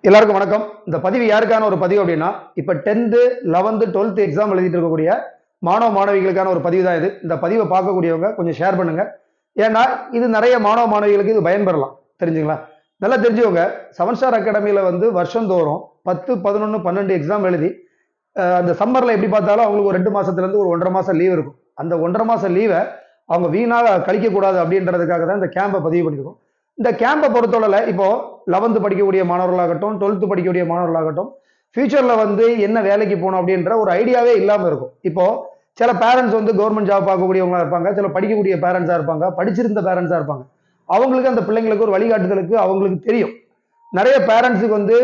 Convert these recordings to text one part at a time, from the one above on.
எல்லாருக்கும் வணக்கம். இந்த பதிவு யாருக்கான ஒரு பதிவு அப்படின்னா, இப்ப 10th 11th 12th எக்ஸாம் எழுதிட்டு இருக்கக்கூடிய மாணவ மாணவிகளுக்கான ஒரு பதிவு தான் இது. இந்த பதிவை பார்க்கக்கூடியவங்க கொஞ்சம் ஷேர் பண்ணுங்க. ஏன்னா இது நிறைய மாணவ மாணவிகளுக்கு இது பயன்பெறலாம். தெரிஞ்சுங்களா? நல்லா தெரிஞ்சவங்க 7 ஸ்டார் அகாடமியில வந்து வருஷந்தோறும் 10 11 12 எக்ஸாம் எழுதி அந்த சம்மர்ல எப்படி பார்த்தாலும் அவங்களுக்கு ஒரு 2 மாசத்துல இருந்து ஒரு 1.5 மாசம் லீவ் இருக்கும். அந்த 1.5 மாசம் லீவை அவங்க வீணாக கழிக்க கூடாது அப்படின்றதுக்காக தான் இந்த கேம்பை பதிவு பண்ணிருக்கோம். இந்த கேம்பை பொறுத்தவரை இப்போ 11th படிக்கக்கூடிய மாணவர்களாகட்டும் 12th படிக்கக்கூடிய மாணவர்களாகட்டும் ஃபியூச்சர்ல வந்து என்ன வேலைக்கு போகணும் அப்படின்ற ஒரு ஐடியாவே இல்லாம இருக்கும். இப்போ சில பேரண்ட்ஸ் வந்து கவர்மெண்ட் ஜாப் பார்க்கக்கூடியவங்களா இருப்பாங்க, சில படிக்கக்கூடிய பேரண்ட்ஸா இருப்பாங்க, படிச்சிருந்த பேரண்ட்ஸா இருப்பாங்க. அவங்களுக்கு அந்த பிள்ளைங்களுக்கு ஒரு வழிகாட்டுதலுக்கு அவங்களுக்கு தெரியும். நிறைய பேரண்ட்ஸுக்கு வந்து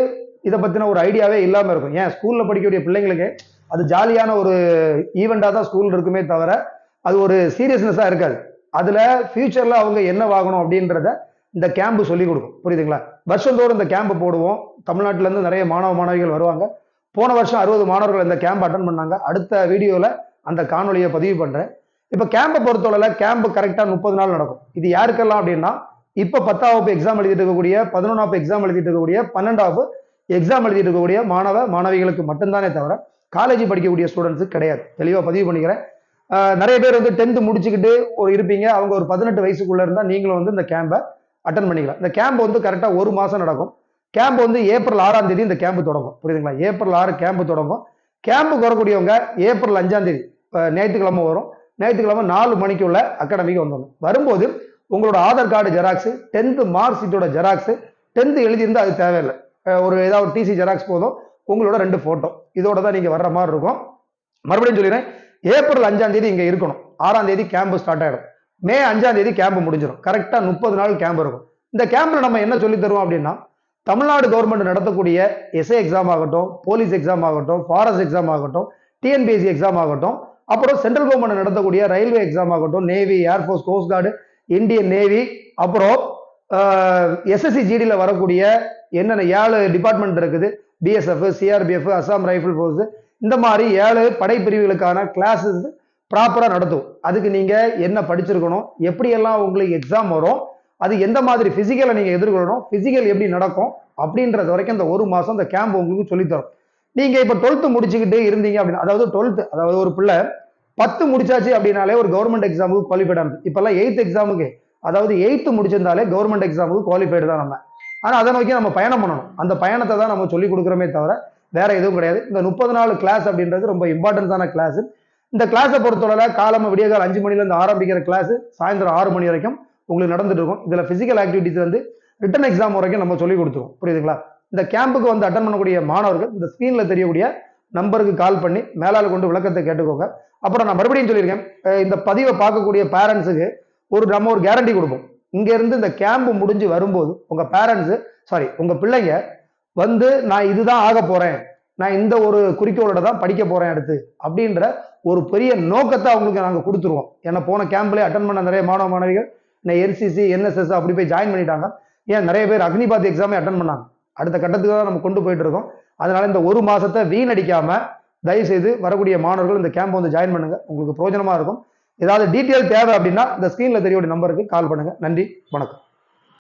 இதை பத்தின ஒரு ஐடியாவே இல்லாம இருக்கும். ஏன் ஸ்கூல்ல படிக்கக்கூடிய பிள்ளைங்களுக்கு அது ஜாலியான ஒரு ஈவெண்டா தான் ஸ்கூல் இருக்குமே தவிர அது ஒரு சீரியஸ்னஸா இருக்காது. அதுல ஃபியூச்சர்ல அவங்க என்ன வாங்கணும் அப்படின்றத இந்த கேம்பு சொல்லி கொடுக்கும். புரியுதுங்களா? வருஷந்தோறும் இந்த கேம்பு போடுவோம். தமிழ்நாட்டில இருந்து நிறைய மாணவ மாணவிகள் வருவாங்க. போன வருஷம் 60 மாணவர்கள் இந்த கேம்ப் அட்டன் பண்ணாங்க. அடுத்த வீடியோல அந்த காணொலியை பதிவு பண்றேன். இப்ப கேம்பை பொறுத்தவரை கேம்ப் கரெக்டா 30 நாள் நடக்கும். இது யாருக்கெல்லாம் அப்படின்னா, இப்ப 10ஆம் வகுப்பு எக்ஸாம் எழுதிட்டு இருக்கக்கூடிய, 11ஆம் எக்ஸாம் எழுதிட்டு இருக்கக்கூடிய, 12ஆம் எக்ஸாம் எழுதிட்டு இருக்கக்கூடிய மாணவ மாணவிகளுக்கு மட்டும்தானே தவிர காலேஜ் படிக்கக்கூடிய ஸ்டூடெண்ட்ஸுக்கு கிடையாது. தெளிவா பதிவு பண்ணிக்கிறேன். நிறைய பேர் வந்து 10th முடிச்சுக்கிட்டு ஒரு இருப்பீங்க. அவங்க ஒரு 18 வயசுக்குள்ள இருந்தா நீங்களும் வந்து இந்த கேம்பை அட்டன் பண்ணிக்கலாம். இந்த கேம்ப் வந்து கரெக்டா ஒரு மாசம் நடக்கும். கேம்ப் வந்து ஏப்ரல் 6ஆம் தேதி இந்த கேம்ப் தொடங்கும். புரியுதுங்களா? ஏப்ரல் 6 கேம்ப் தொடங்கும். கேம்புக்கு வரக்கூடியவங்க ஏப்ரல் 5ஆம் தேதி ஞாயிற்றுக்கிழமை வரும். ஞாயிற்றுக்கிழமை 4 மணிக்குள்ள அகாடமிக்கு வந்துடணும். வரும்போது உங்களோட Aadhaar card xerox, 10th mark ஷீட்டோட ஜெராக்ஸ், 10th எழுதியிருந்தா அது தேவையில்லை. ஒரு ஏதாவது டிசி ஜெராக்ஸ் போதும். உங்களோட 2 போட்டோ இதோட தான் நீங்க வர்ற மாதிரி இருக்கும். மறுபடியும் சொல்லிடுறேன், ஏப்ரல் 5ஆம் தேதி இங்க இருக்கணும். 6ஆம் தேதி கேம்ப் ஸ்டார்ட் ஆயிடும். மே 5ஆம் தேதி கேம்ப் முடிஞ்சிடும். கரெக்டா 30 நாள் கேம்ப் இருக்கும். இந்த கேம்ப்ல நம்ம என்ன சொல்லி தருவோம் அப்படின்னா, தமிழ்நாடு கவர்மெண்ட் நடத்தக்கூடிய எஸ்ஐ எக்ஸாம் ஆகட்டும், போலீஸ் எக்ஸாம் ஆகட்டும், ஃபாரஸ்ட் எக்ஸாம் ஆகட்டும், டிஎன்பிஎஸ்சி எக்ஸாம் ஆகட்டும், அப்புறம் சென்ட்ரல் கவர்மெண்ட் நடத்தக்கூடிய ரயில்வே எக்ஸாம் ஆகட்டும், navy, air force, cost card, Indian navy, அப்புறம் எஸ்எஸ்சி ஜிடியில வரக்கூடிய என்னென்ன 7 டிபார்ட்மெண்ட் இருக்குது, BSF, CRPF, Assam rifle force, இந்த மாதிரி 7 படைப்பிரிவுகளுக்கான கிளாஸஸ் ப்ராப்பரா நடத்தும். அதுக்கு நீங்க என்ன படிச்சிருக்கணும், எப்படியெல்லாம் உங்களுக்கு எக்ஸாம் வரும், அது எந்த மாதிரி பிசிக்கலை நீங்க எதிர்கொள்ளணும், பிசிக்கல் எப்படி நடக்கும் அப்படின்றது வரைக்கும் இந்த ஒரு மாசம் இந்த கேம்ப் உங்களுக்கு சொல்லித்தரும். நீங்க இப்ப 12th முடிச்சுக்கிட்டு இருந்தீங்க அப்படின்னா, அதாவது 12th, அதாவது ஒரு பிள்ளை 10 முடிச்சாச்சு அப்படின்னாலே ஒரு கவர்மெண்ட் எக்ஸாமுக்கு குவாலிஃபைட் ஆனது. இப்பெல்லாம் 8th எக்ஸாமுக்கு, அதாவது 8th முடிச்சிருந்தாலே கவர்மெண்ட் எக்ஸாமுக்கு குவாலிஃபைடு தான் நம்ம. ஆனா அதை நோக்கி நம்ம பயணம் பண்ணணும். அந்த பயணத்தை தான் நம்ம சொல்லி கொடுக்குறோமே தவிர வேற எதுவும் கிடையாது. இந்த 30 நாள் கிளாஸ் அப்படின்றது ரொம்ப இம்பார்ட்டன்ஸான கிளாஸ். இந்த கிளாஸை பொறுத்தவரை காலம் விடியகால் 5 மணில இருந்து ஆரம்பிக்கிற கிளாஸ் சாயந்தரம் 6 மணி வரைக்கும் உங்களுக்கு நடந்துட்டு இருக்கும். இதுல பிசிக்கல் ஆக்டிவிட்டிஸ் வந்து ரிட்டன் எக்ஸாம் வரைக்கும் நம்ம சொல்லி கொடுத்துருவோம். புரியுதுங்களா? இந்த கேம்புக்கு வந்து அட்டன் பண்ணக்கூடிய மாணவர்கள் இந்த ஸ்கிரீன்ல தெரியக்கூடிய நம்பருக்கு கால் பண்ணி மேலாளர் கொண்டு விளக்கத்தை கேட்டுக்கோங்க. அப்புறம் நான் மறுபடியும் சொல்லியிருக்கேன், இந்த பதிவை பார்க்கக்கூடிய பேரண்ட்ஸுக்கு நம்ம ஒரு கேரண்டி கொடுப்போம். இங்க இருந்து இந்த கேம்ப் முடிஞ்சு வரும்போது உங்க பேரண்ட்ஸ், உங்க பிள்ளைங்க வந்து நான் இதுதான் ஆக போறேன், நான் இந்த ஒரு குறிக்கோளோட தான் படிக்க போறேன் அடுத்து அப்படின்ற ஒரு பெரிய நோக்கத்தை அவங்களுக்கு நாங்க கொடுத்துருவோம். ஏன்னா போன கேம்ப்ல அட்டன் பண்ண நிறைய மாணவ மாணவிகள் என்சிசி, என்எஸ்எஸ் அப்படி போய் ஜாயின் பண்ணிட்டாங்க. ஏன் நிறைய பேர் அக்னிபாத் எக்ஸாமே அட்டன் பண்ணாங்க. அடுத்த கட்டத்துக்கு தான் நம்ம கொண்டு போயிட்டு இருக்கோம். அதனால இந்த ஒரு மாசத்தை வீணடிக்காம தயவு செய்து வரக்கூடிய மாணவர்கள் இந்த கேம்ப் வந்து ஜாயின் பண்ணுங்க. உங்களுக்கு பிரயோஜனமா இருக்கும். ஏதாவது டீட்டெயில் தேவை அப்படின்னா இந்த ஸ்கிரீன்ல தெரியக்கூடிய நம்பருக்கு கால் பண்ணுங்க. நன்றி, வணக்கம்.